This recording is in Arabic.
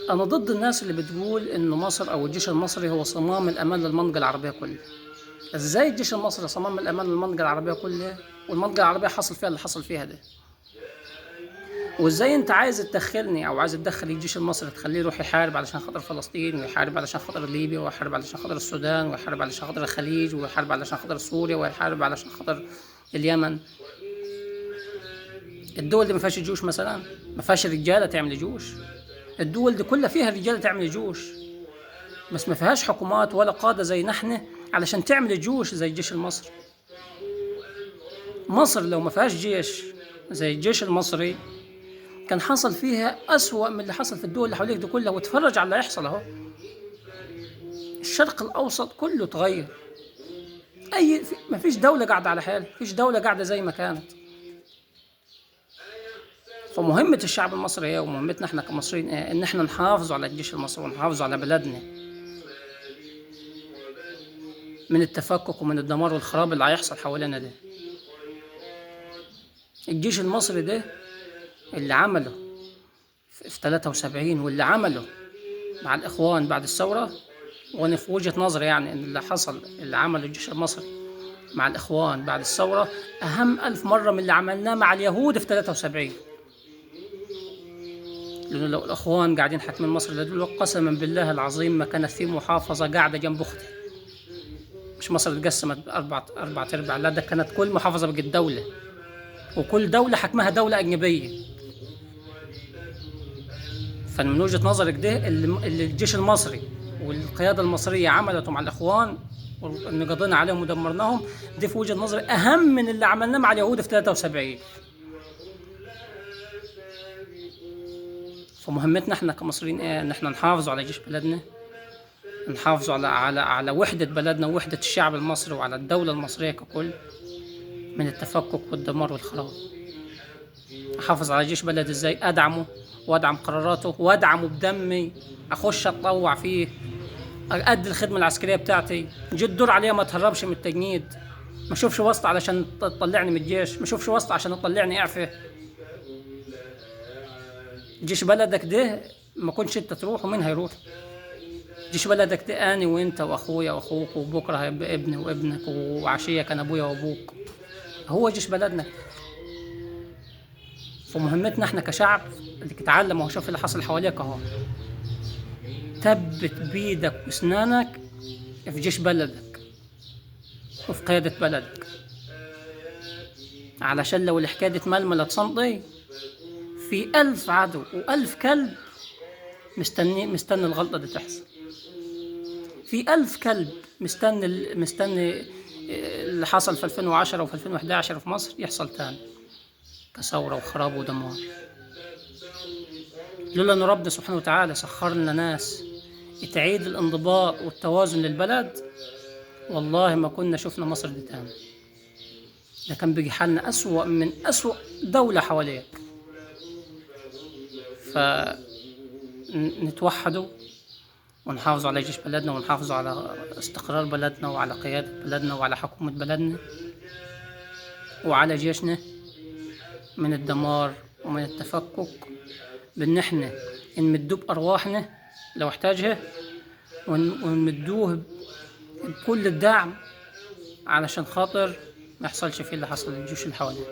أنا ضد الناس اللي بتقول إن مصر أو الجيش المصري هو صمام الأمان للمنطقة العربية كلها. إزاي الجيش المصري صمام الأمان للمنطقة العربية كلها والمنطقة العربية حصل فيها اللي حصل فيها ده؟ وإزاي أنت عايز تدخلني أو عايز تدخل الجيش المصري تخليه يروح يحارب علشان خاطر فلسطين، ويحارب علشان خاطر ليبيا، ويحارب علشان خاطر السودان، ويحارب علشان خاطر الخليج، ويحارب علشان خاطر سوريا، ويحارب علشان خاطر اليمن؟ الدول دي ما فيهاش جيوش مثلا؟ ما فيهاش رجالة تعمل جيوش؟ الدول دي كلها فيها رجالة تعمل جيوش، بس ما فيهاش حكومات ولا قادة زي نحن علشان تعمل جيوش زي الجيش المصري. مصر لو ما فيهاش جيش زي الجيش المصري كان حصل فيها أسوأ من اللي حصل في الدول اللي حواليك دي كلها، واتفرج على اللي هيحصل اهو. الشرق الأوسط كله اتغير. ما فيش دولة قاعدة على حالها، ما فيش دولة قاعدة زي ما كانت. فمهمة الشعب المصري ايه ومهمتنا احنا كمصريين ايه؟ ان احنا نحافظ على الجيش المصري ونحافظ على بلدنا من التفكك ومن الدمار والخراب اللي هيحصل حوالينا ده. الجيش المصري ده اللي عمله في 73 واللي عمله مع الإخوان بعد الثورة، وأنا في وجهة نظري يعني إن اللي حصل اللي عمله الجيش المصري مع الإخوان بعد الثورة أهم 1000 مرة من اللي عملناه مع اليهود في 73. لأنه لو الإخوان قاعدين حاكمين مصر لدول قسما بالله العظيم ما كانت في محافظة قاعدة جنب أختها. مش مصر اتقسمت أربعة أرباع، لا ده كانت كل محافظة بقت دولة، وكل دولة حكمها دولة أجنبية. فمن وجهة نظرك ده اللي الجيش المصري والقيادة المصرية عملته مع الإخوان وإن قضينا عليهم ودمرناهم، دي في وجهة نظري أهم من اللي عملناه مع اليهود في 73. فمهمتنا احنا كمصريين ايه؟ ان احنا نحافظوا على جيش بلدنا، نحافظوا على وحدة بلدنا ووحدة الشعب المصري وعلى الدولة المصرية ككل من التفكك والدمار والخراب. احافظ على جيش بلدي ازاي؟ ادعمه وادعم قراراته وادعمه بدمي، اخش اتطوع فيه، أدي الخدمة العسكرية بتاعتي، جيت دور عليها ما تهربش من التجنيد، ما اشوفش واسطة علشان تطلعني من الجيش، ما اشوفش واسطة عشان تطلعني اعفى. جيش بلدك ده ما كنتش انت تروح ومين هيروح؟ جيش بلدك ده اني وانت واخويا واخوك وبكره هيبقى ابني وابنك وعشيه كان ابويا وابوك. هو جيش بلدنا. فمهمتنا احنا كشعب اللي تتعلم وهو شوف اللي حصل حواليك اهو، ثبت بيدك واسنانك في جيش بلدك وفي قيادة بلدك، علشان لو الحكاية دي اتململت صمتي في 1000 عدو و1000 كلب مستني الغلطة دي تحصل. في 1000 كلب مستني اللي حصل في 2010 وفي 2011 في مصر يحصل تاني كثورة وخراب ودمار. لولا ان ربنا سبحانه وتعالى سخر لنا ناس تعيد الانضباط والتوازن للبلد، والله ما كنا شفنا مصر دي تاني. ده كان بيجي حالنا أسوأ من أسوأ دولة حواليك. فنتوحدوا ونحافظوا على جيش بلدنا ونحافظوا على استقرار بلدنا وعلى قيادة بلدنا وعلى حكومة بلدنا وعلى جيشنا من الدمار ومن التفكك، بأن احنا نمدوه بأرواحنا لو احتاجها، ونمدوه بكل الدعم علشان خاطر ما يحصلش فيه اللي حصل للجيوش اللي حواليه.